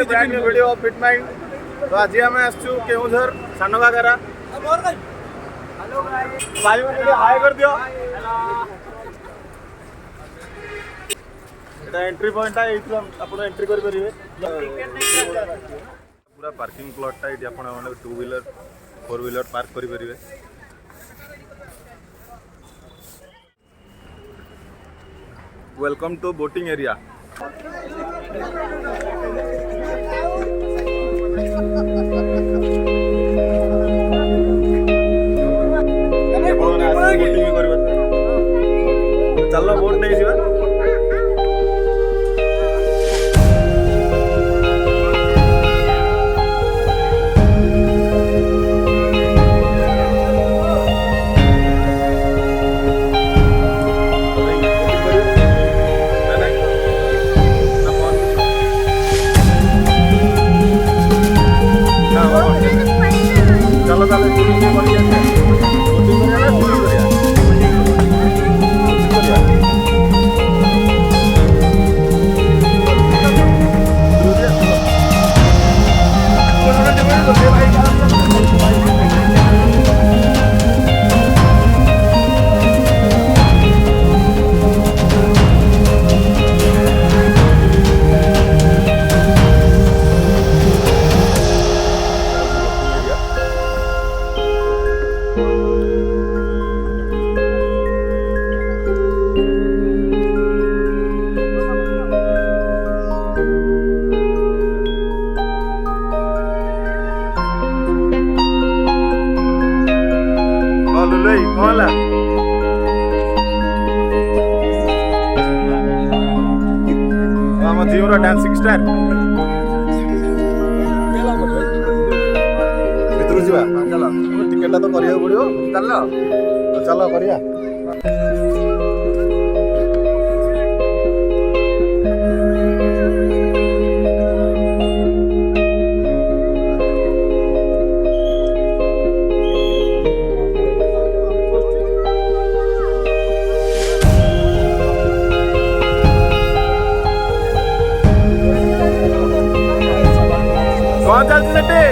brand new video of Fit Mind. तो आज हम आसचु केउझर सानघागरा। हेलो गाइस, भाई मैंने हाय कर दियो। एटा एंट्री पॉइंट है, इथला आपण एंट्री कर परिबे। पूरा पार्किंग प्लॉट टा इटी आपण माने 2 व्हीलर 4 व्हीलर पार्क करि परिबे। Welcome to boating area. चलो बोट नहीं जीवा। चलो चलो Hola. जीवरा डांसिंग स्टार भितर जीवा। चलो टिकट तो करिया पड़ियो। चलो चलो करिया। कौन चलती सटे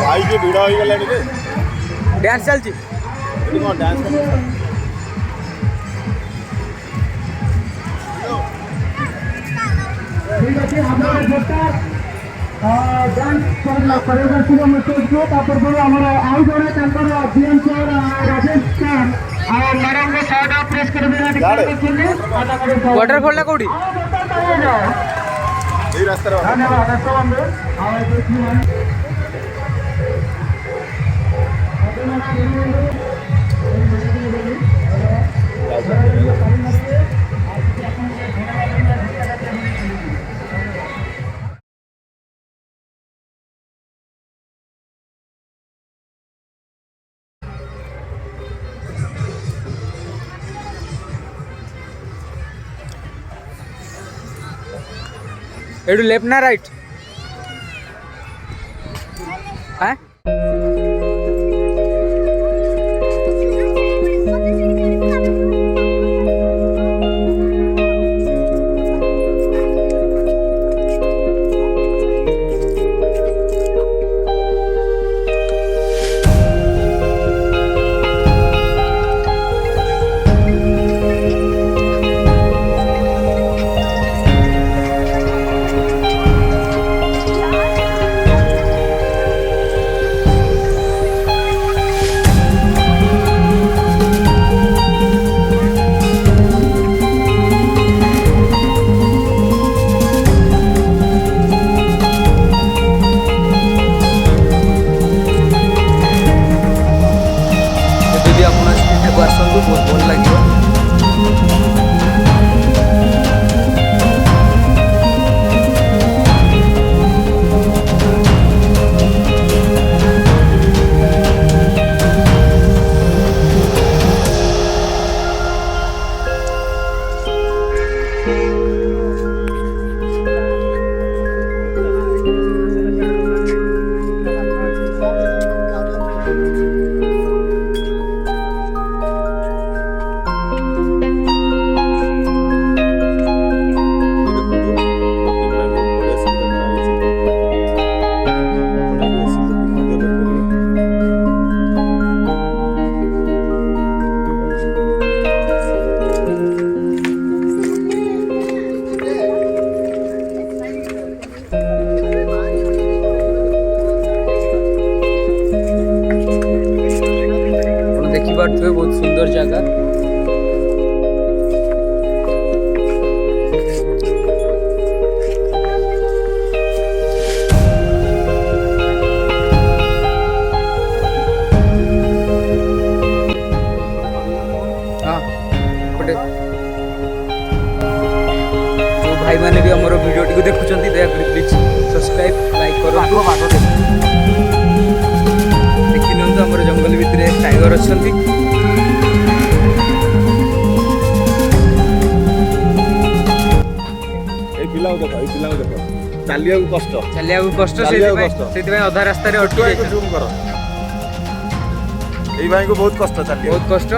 भाई के भिड़ हो गला रे। डांस चलची कौन डांस कर ठीक है। हमारा छोटा डांस करला कोरियोग्राफी को मेसेज को तापर पर हमर आउ जोड़े तंकर अभियान सर राजेश सर आ मैडम को शॉट ऑफ प्रेस कर देना देखिए। वाटरफॉल ना कोडी ए रास्ता रे। धन्यवाद रास्ता बंद आ देखिए। एडू लेफ्ट ना राइट है। भाई मैंने भी आम वीडियो टी देखुं दयाकोरी प्लीज सब्सक्राइब लाइक करूँ। देखी नि आम जंगल भितर टाइगर अच्छा चलिया कष्ट से अधा रास्ता अटकी जूम कर ये भाई को बहुत कष्ट चलिए बहुत कष्ट।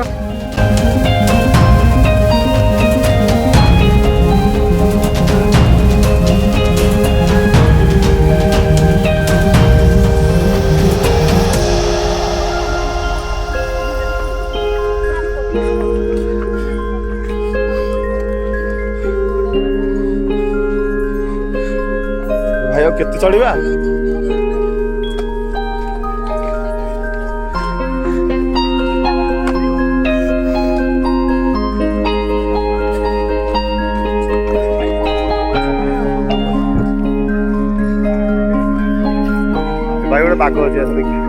भाई केते चढ़ा भाई गोटे बाघ अच्छे देखिए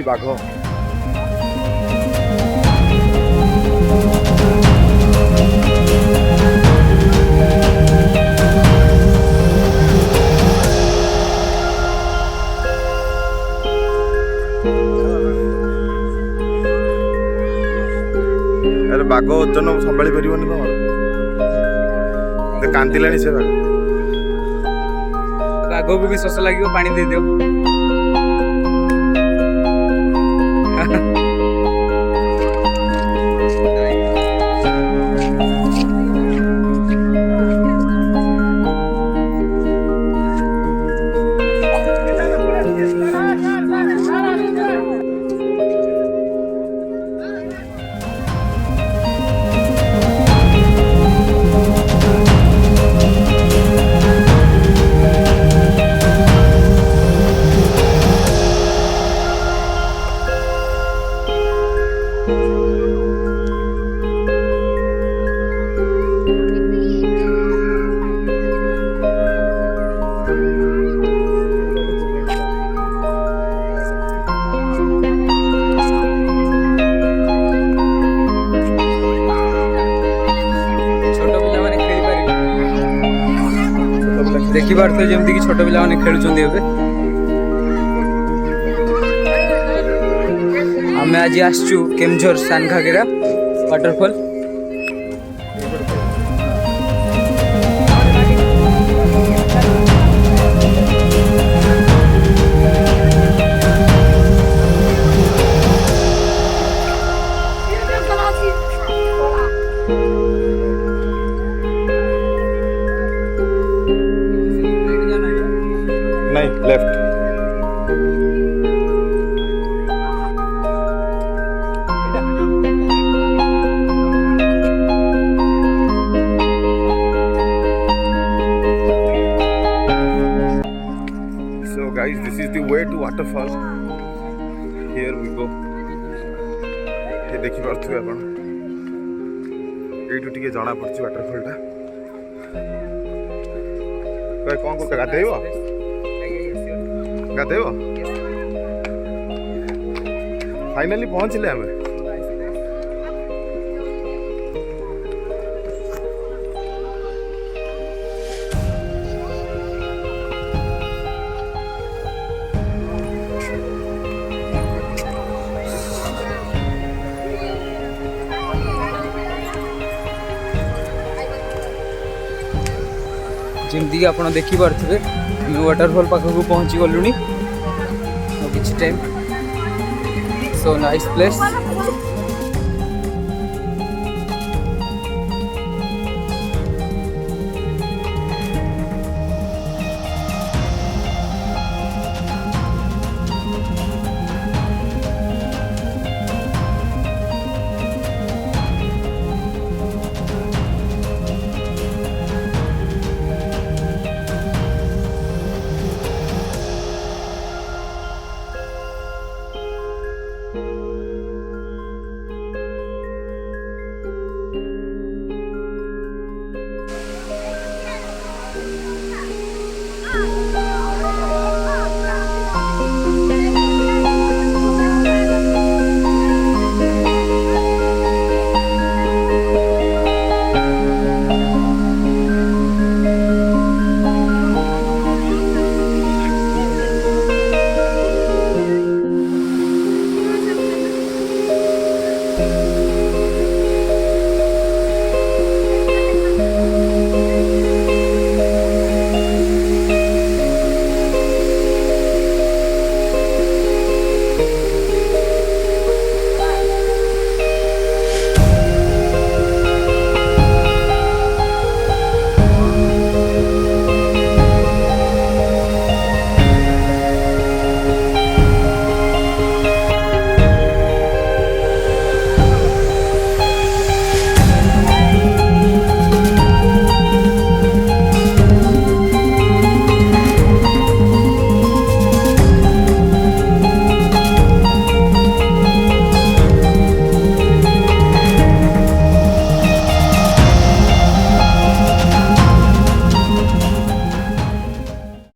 बाघ अरे बाघ ओजन संभाली पार तुम कांदिला से बाघ को भी शोष लगे पानी दे दियो। देखी पार्थ जमती कि छोट पिला खेलुंट आम आज आसचु केमझर सानघागेरा वाटरफॉल। नहीं left so guys this is the way to waterfall here we go ये देखि पारथुबे आपण एठु टिके जाना पड़छि वाटरफॉल टा कोई कोन को गाधेइबो गाधेइबो फाइनली पहुंचले हमें जमती आप देखी पारे वाटरफॉल पाखक पहुँची गलु कि टाइम सो नाइस प्लेस। है।